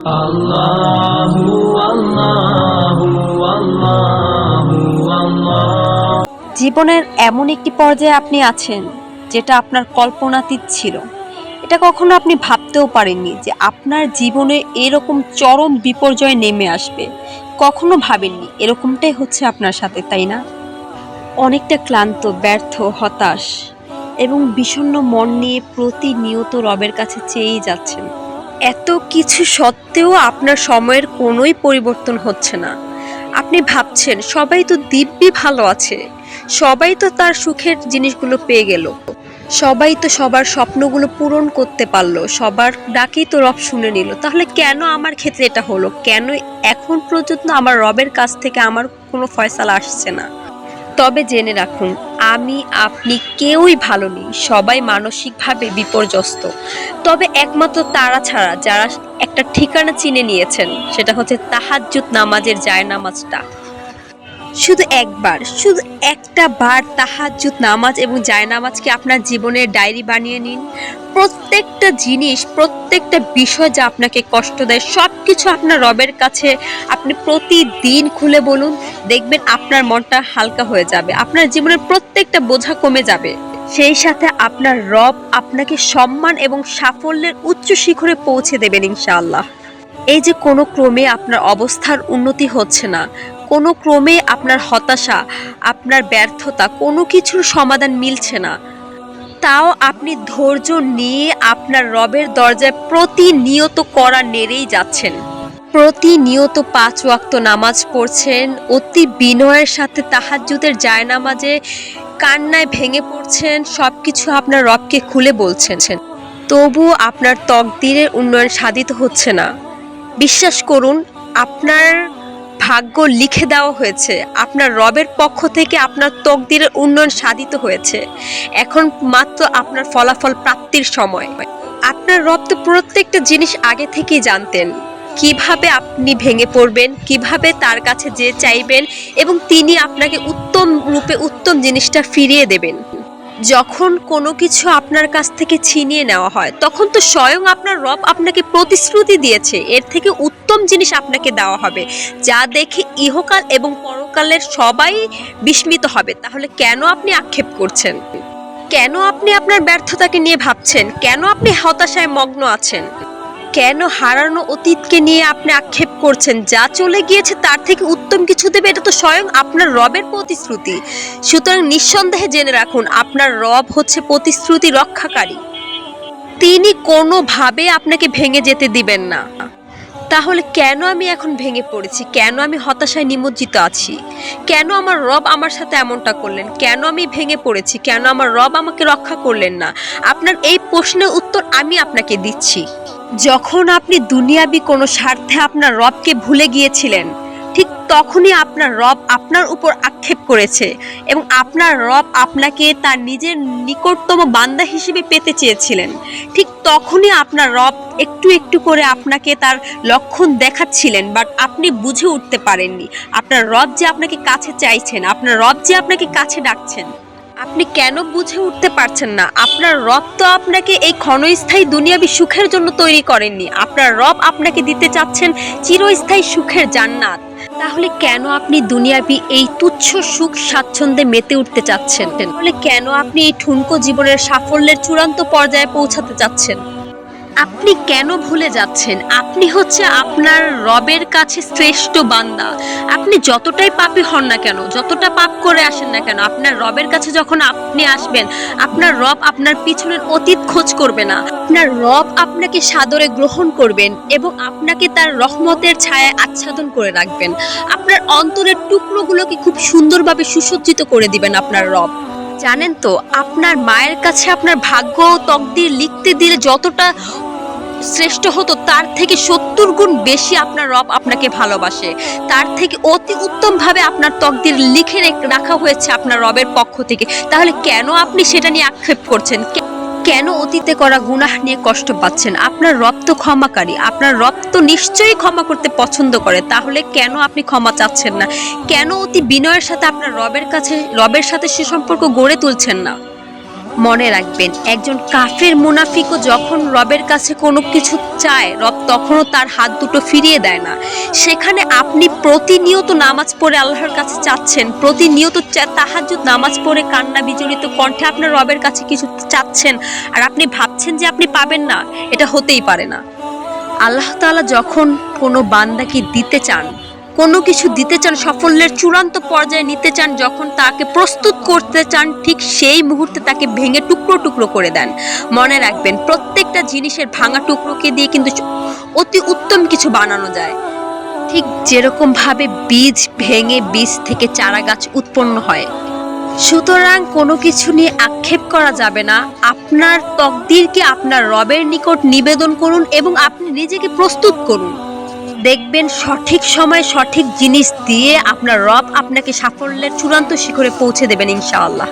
আল্লাহু আল্লাহু আল্লাহু আল্লাহ। জীবনের এমন একটি পর্যায়ে আপনি আছেন যেটা আপনার কল্পনাতীত ছিল। এটা কখনো আপনি ভাবতেও পারেননি যে আপনার জীবনে এরকম চরম বিপর্যয় নেমে আসবে। কখনো ভাবেননি এরকমটাই হচ্ছে আপনার সাথে, তাই না? অনেকটা ক্লান্ত, ব্যর্থ, হতাশ এবং বিষণ্ণ মন নিয়ে প্রতিনিয়ত রবের কাছে চেয়েই যাচ্ছেন। এত কিছু সত্ত্বেও আপনার সময়ের কোনোই পরিবর্তন হচ্ছে না। আপনি ভাবছেন সবাই তো দিব্যি ভালো আছে, সবাই তো তার সুখের জিনিসগুলো পেয়ে গেল, সবাই তো সবার স্বপ্নগুলো পূরণ করতে পারলো, সবার ডাকেই তো রব শুনে নিল, তাহলে কেন আমার ক্ষেত্রে এটা হলো? কেন এখন পর্যন্ত আমার রবের কাছ থেকে আমার কোনো ফয়সালা আসছে না? তবে জেনে রাখুন, আমি আপনি কেউই ভালো নেই, সবাই মানসিকভাবে বিপর্যস্ত। তবে একমাত্র তারা ছাড়া যারা একটা ঠিকানা চিনে নিয়েছেন, সেটা হচ্ছে তাহাজ্জুদ নামাজের জায়নামাজটা। শুধু একটা বার তাহাজ্জুদ নামাজ এবং জায়নামাজকে আপনার জীবনের ডায়েরি বানিয়ে নিন। প্রত্যেকটা জিনিস, প্রত্যেকটা বিষয় যা আপনাকে কষ্ট দেয়, সব কিছু আপনার রবের কাছে আপনি প্রতিদিন খুলে বলুন। দেখবেন আপনার মনটা হালকা হয়ে যাবে, আপনার জীবনের প্রত্যেকটা বোঝা কমে যাবে। সেই সাথে আপনার রব আপনাকে সম্মান এবং সাফল্যের উচ্চ শিখরে পৌঁছে দেবেন ইনশাআল্লাহ। এই যে কোনো ক্রমে আপনার অবস্থার উন্নতি হচ্ছে না, কোনো ক্রমে আপনার হতাশা, আপনার ব্যর্থতা, কোনো কিছুর সমাধান মিলছে না, তাও আপনি ধৈর্য নিয়ে আপনার রবের দরজায় প্রতিনিয়ত কড়া নেড়েই যাচ্ছেন। প্রতিনিয়ত ৫ ওয়াক্ত নামাজ পড়ছেন, অতি বিনয়ের সাথে তাহাজ্জুদের জায়নামাজে কান্নায় ভেঙে পড়ছেন, সবকিছু আপনার রবকে খুলে বলছেন। তবুও আপনার তকদিরের উন্নয়ন সাধিত হচ্ছে না। বিশ্বাস করুন, আপনার ভাগ্য লিখে দেওয়া হয়েছে, আপনার রবের পক্ষ থেকে আপনার তকদিরের উন্নয়ন সাধিত হয়েছে। এখন মাত্র আপনার ফলাফল প্রাপ্তির সময়। আপনার রব তো প্রত্যেকটা জিনিস আগে থেকেই জানতেন, কিভাবে আপনি ভেঙে পড়বেন, কিভাবে তার কাছে যে চাইবেন এবং তিনি আপনাকে উত্তম রূপে উত্তম জিনিসটা ফিরিয়ে দেবেন। যখন কোনো কিছু আপনার কাছ থেকে ছিনিয়ে নেওয়া হয়, তখন তো স্বয়ং আপনার রব আপনাকে প্রতিশ্রুতি দিয়েছে এর থেকে উত্তম জিনিস আপনাকে দেওয়া হবে, যা দেখে ইহকাল এবং পরকালের সবাই বিস্মিত হবে। তাহলে কেন আপনি আক্ষেপ করছেন? কেন আপনি আপনার ব্যর্থতাকে নিয়ে ভাবছেন? কেন আপনি হতাশায় মগ্ন আছেন? কেন হারানো অতীতকে নিয়ে আপনি আক্ষেপ করছেন? যা চলে গিয়েছে তার থেকে উত্তম কিছু দেবে, এটা তো স্বয়ং আপনার রবের প্রতিশ্রুতি। সুতরাং নিঃসন্দেহে জেনে রাখুন, আপনার রব হচ্ছে প্রতিশ্রুতি রক্ষাকারী। তিনি কোনোভাবে আপনাকে ভেঙে যেতে দিবেন না। তাহলে কেন আমি এখন ভেঙে পড়েছি? কেন আমি হতাশায় নিমজ্জিত আছি? কেন আমার রব আমার সাথে এমনটা করলেন? কেন আমি ভেঙে পড়েছি? কেন আমার রব আমাকে রক্ষা করলেন না? আপনার এই প্রশ্নের উত্তর আমি আপনাকে দিচ্ছি। যখন আপনি দুনিয়াবি কোনো স্বার্থে আপনার রবকে ভুলে গিয়েছিলেন, ঠিক তখনই আপনার রব আপনার উপর আক্ষেপ করেছে এবং আপনার রব আপনাকে তার নিজের নিকটতম বান্দা হিসেবে পেতে চেয়েছিলেন। ঠিক তখনই আপনার রব একটু একটু করে আপনাকে তার লক্ষণ দেখাচ্ছিলেন, বাট আপনি বুঝে উঠতে পারেননি আপনার রব যে আপনাকে কাছে চাইছেন, আপনার রব যে আপনাকে কাছে ডাকছেন। আপনি কেন বুঝে উঠতে পারছেন না? আপনার রব তো আপনাকে এই ক্ষণস্থায়ী দুনিয়াবি সুখের জন্য তৈরি করেননি, আপনার রব আপনাকে দিতে চাচ্ছেন চিরস্থায়ী সুখের জান্নাত। তাহলে কেন আপনি দুনিয়াবি এই তুচ্ছ সুখ স্বাচ্ছন্দ্যে মেতে উঠতে চাচ্ছেন? তাহলে কেন আপনি এই ঠুনকো জীবনের সাফল্যের চূড়ান্ত পর্যায়ে পৌঁছাতে চাচ্ছেন? আপনি কেন ভুলে যাচ্ছেন আপনি হচ্ছে আপনার রবের কাছে শ্রেষ্ঠ বান্দা? আপনি যতটাই পাপী হন না কেন, যতটা পাপ করে আসেন না কেন, আপনার রবের কাছে যখন আপনি আসবেন, আপনার রব আপনার পিছনের অতীত খোঁজ করবে না। আপনার রব আপনাকে সাদরে গ্রহণ করবেন এবং আপনাকে তার রহমতের ছায়ায় আচ্ছাদন করে রাখবেন। আপনার অন্তরের টুকরোগুলোকে খুব সুন্দরভাবে সুসজ্জিত করে দিবেন আপনার রব। জানেন তো, আপনার মায়ের কাছে আপনার ভাগ্য তকদির লিখতে দিলে যতটা শ্রেষ্ঠ হতো, তার থেকে ৭০ গুণ বেশি আপনার রব আপনাকে ভালোবাসে। তার থেকে অতি উত্তম ভাবে আপনার তকদির লিখে রাখা হয়েছে আপনার রবের পক্ষ থেকে। তাহলে কেন আপনি সেটা নিয়ে আক্ষেপ করছেন? কেন অতীতে করা গুনাহ নিয়ে কষ্ট পাচ্ছেন? আপনার রব তো ক্ষমাকারী, আপনার রব তো নিশ্চয়ই ক্ষমা করতে পছন্দ করে। তাহলে কেন আপনি ক্ষমা চাচ্ছেন না? কেন অতি বিনয়ের সাথে আপনার রবের সাথে সুসম্পর্ক গড়ে তুলছেন না? মনে রাখবেন, একজন কাফের মুনাফিকও যখন রবের কাছে কোনো কিছু চায়, রব তখনও তার হাত দুটো ফিরিয়ে দেয় না। সেখানে আপনি প্রতিনিয়ত নামাজ পড়ে আল্লাহর কাছে চাচ্ছেন, প্রতিনিয়ত তাহাজ্জুদ নামাজ পড়ে কান্না বিজড়িত কণ্ঠে আপনার রবের কাছে কিছু চাচ্ছেন, আর আপনি ভাবছেন যে আপনি পাবেন না, এটা হতেই পারে না। আল্লাহ তাআলা যখন কোনো বান্দাকে দিতে চান, কোনো কিছু দিতে চান, সাফল্যের চূড়ান্ত পর্যায়ে নিতে চান, যখন তাকে প্রস্তুত করতে চান, ঠিক সেই মুহূর্তে তাকে ভেঙে টুকরো টুকরো করে দেন। মনে রাখবেন, প্রত্যেকটা জিনিসের ভাঙা টুকরোকে দিয়ে কিন্তু অতি উত্তম কিছু বানানো যায়। ঠিক যেরকম ভাবে বীজ ভেঙে বীজ থেকে চারা গাছ উৎপন্ন হয়। সুতরাং কোনো কিছু নিয়ে আক্ষেপ করা যাবে না। আপনার তকদিরকে আপনার রবের নিকট নিবেদন করুন এবং আপনি নিজেকে প্রস্তুত করুন। দেখবেন সঠিক সময় সঠিক জিনিস দিয়ে আপনার রব আপনাকে সাফল্যের চূড়ান্ত শিখরে পৌঁছে দেবেন ইনশাআল্লাহ।